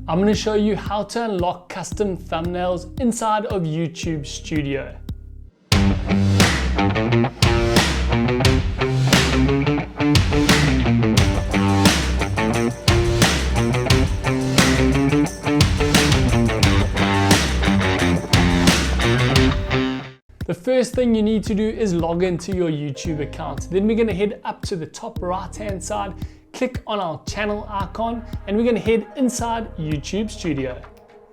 I'm going to show you how to unlock custom thumbnails inside of YouTube Studio. The first thing you need to do is log into your YouTube account. Then we're going to head up to the top right hand side, click on our channel icon, and we're going to head inside YouTube Studio.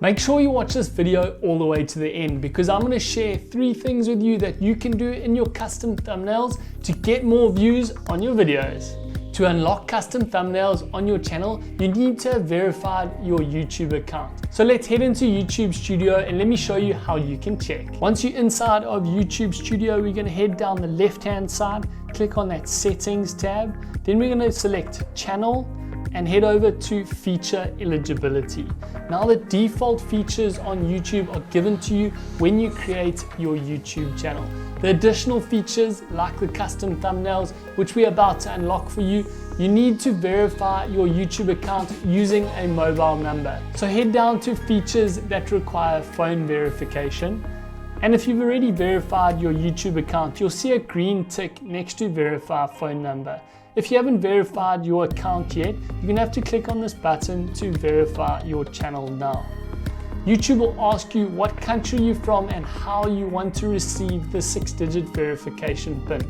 Make sure you watch this video all the way to the end because I'm going to share 3 things with you that you can do in your custom thumbnails to get more views on your videos. To unlock custom thumbnails on your channel, you need to have verified your YouTube account. So let's head into YouTube Studio and let me show you how you can check. Once you're inside of YouTube Studio, we're going to head down the left hand side, click on that settings tab, then we're going to select channel and head over to feature eligibility. Now the default features on YouTube are given to you when you create your YouTube channel. The additional features like the custom thumbnails, which we're about to unlock for you, you need to verify your YouTube account using a mobile number. So head down to features that require phone verification. And if you've already verified your YouTube account, you'll see a green tick next to verify phone number. If you haven't verified your account yet, you're going to have to click on this button to verify your channel now. YouTube will ask you what country you're from and how you want to receive the 6-digit verification PIN.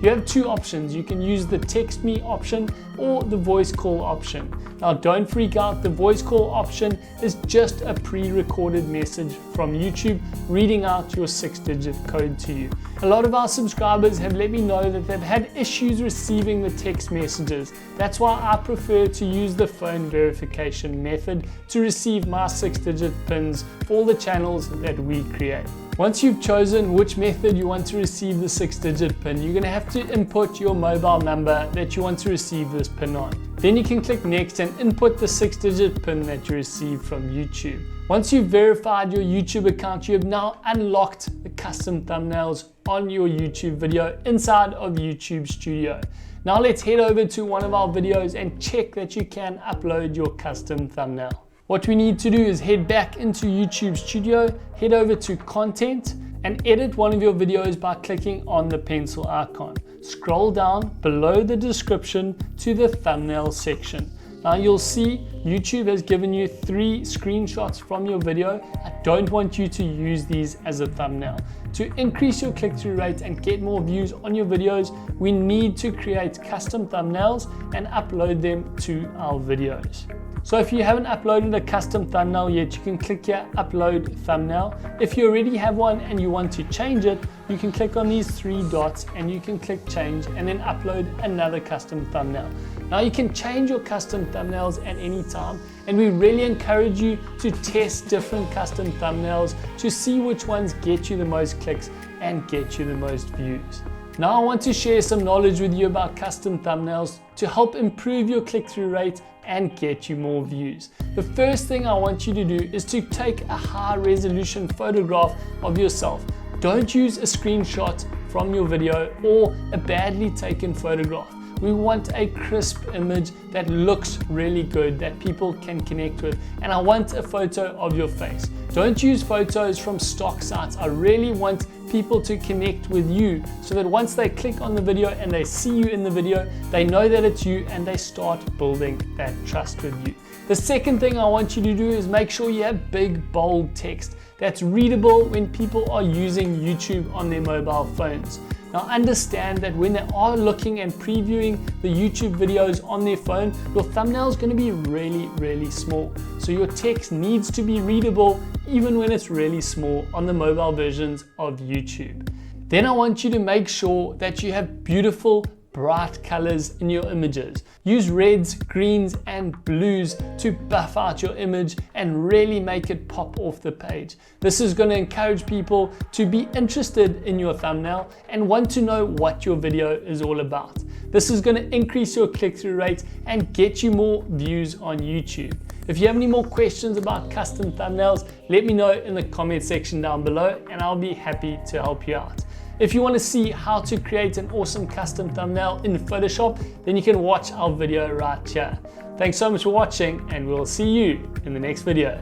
You have 2 options. You can use the text me option or the voice call option. Now don't freak out, the voice call option is just a pre-recorded message from YouTube reading out your 6-digit code to you. A lot of our subscribers have let me know that they've had issues receiving the text messages. That's why I prefer to use the phone verification method to receive my 6-digit pins for all the channels that we create. Once you've chosen which method you want to receive the 6-digit PIN, you're going to have to input your mobile number that you want to receive this PIN on. Then you can click next and input the 6-digit PIN that you received from YouTube. Once you've verified your YouTube account, you have now unlocked the custom thumbnails on your YouTube video inside of YouTube Studio. Now let's head over to one of our videos and check that you can upload your custom thumbnail. What we need to do is head back into YouTube Studio, head over to content and edit one of your videos by clicking on the pencil icon. Scroll down below the description to the thumbnail section. Now you'll see YouTube has given you 3 screenshots from your video. I don't want you to use these as a thumbnail. To increase your click-through rate and get more views on your videos, we need to create custom thumbnails and upload them to our videos. So if you haven't uploaded a custom thumbnail yet, you can click here, upload thumbnail. If you already have one and you want to change it, you can click on these 3 dots and you can click change and then upload another custom thumbnail. Now you can change your custom thumbnails at any time, and we really encourage you to test different custom thumbnails to see which ones get you the most clicks and get you the most views. Now I want to share some knowledge with you about custom thumbnails to help improve your click-through rate and get you more views. The first thing I want you to do is to take a high resolution photograph of yourself. Don't use a screenshot from your video or a badly taken photograph. We want a crisp image that looks really good, that people can connect with, and I want a photo of your face. Don't use photos from stock sites. I really want people to connect with you so that once they click on the video and they see you in the video, they know that it's you and they start building that trust with you. The second thing I want you to do is make sure you have big, bold text that's readable when people are using YouTube on their mobile phones. Now understand that when they are looking and previewing the YouTube videos on their phone, your thumbnail is going to be really, really small. So your text needs to be readable even when it's really small on the mobile versions of YouTube. Then I want you to make sure that you have beautiful, bright colors in your images. Use reds, greens, and blues to buff out your image and really make it pop off the page. This is going to encourage people to be interested in your thumbnail and want to know what your video is all about. This is going to increase your click-through rate and get you more views on YouTube. If you have any more questions about custom thumbnails, let me know in the comment section down below and I'll be happy to help you out. If you want to see how to create an awesome custom thumbnail in Photoshop, then you can watch our video right here. Thanks so much for watching, and we'll see you in the next video.